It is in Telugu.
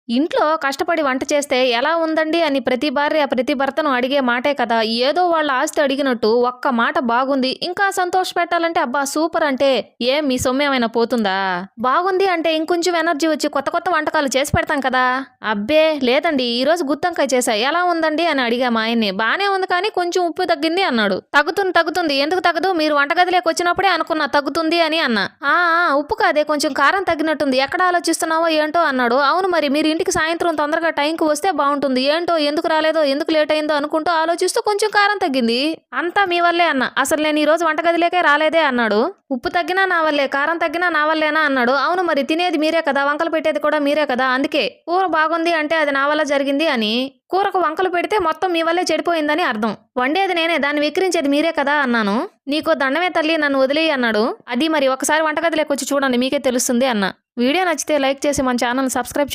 ఇంట్లో కష్టపడి వంట చేస్తే ఎలా ఉందండి అని ప్రతి భార్య ప్రతి భర్తను అడిగే మాటే కదా! ఏదో వాళ్ళ ఆస్తి అడిగినట్టు ఒక్క మాట బాగుంది, ఇంకా సంతోషపెట్టాలంటే అబ్బా సూపర్ అంటే ఏం మీ సొమ్మేమైనా పోతుందా? బాగుంది అంటే ఇంకొంచెం ఎనర్జీ వచ్చి కొత్త కొత్త వంటకాలు చేసి పెడతాం కదా! అబ్బే లేదండి ఈరోజు గుత్తొంకాయ చేశా. ఎలా ఉందండి అని అడిగా మా ఆయన్ని. బానే ఉంది కానీ కొంచెం ఉప్పు తగ్గింది అన్నాడు. తగ్గుతుంది ఎందుకు తగ్గదు? మీరు వంటగదిలోకి వచ్చినప్పుడే అనుకున్నా తగ్గుతుంది అని అన్నా. ఆ ఆ ఉప్పు కాదే కొంచెం కారం తగ్గినట్టుంది. ఎక్కడ ఆలోచిస్తున్నావో ఏంటో అన్నాడు. అవును మరి మీరు ఇంటికి సాయంత్రం తొందరగా టైంకి వస్తే బాగుంటుంది. ఏంటో ఎందుకు రాలేదో ఎందుకు లేట్ అయిందో అనుకుంటూ ఆలోచిస్తూ కొంచెం కారం తగ్గింది. అంతా మీ వల్లే అన్న. అసలు నేను ఈ రోజు వంటగదిలోకే రాలేదే అన్నాడు. ఉప్పు తగ్గినా నా వల్లే, కారం తగ్గినా నా వల్లేనా అన్నాడు. అవును మరి తినేది మీరే కదా, వంకలు పెట్టేది కూడా మీరే కదా, అందుకే కూర బాగుంది అంటే అది నా వల్ల జరిగింది అని. కూరకు వంకలు పెడితే మొత్తం మీ వల్లే చెడిపోయిందని అర్థం. వండేది నేనే, దాన్ని విక్రించేది మీరే కదా అన్నాను. నీకో దండమే తల్లి నన్ను వదిలేయి అన్నాడు. అది మరి ఒకసారి వంటగదిలోకి వచ్చి చూడండి మీకే తెలుస్తుంది అన్న. వీడియో నచ్చితే లైక్ చేసి మన ఛానల్ సబ్స్క్రైబ్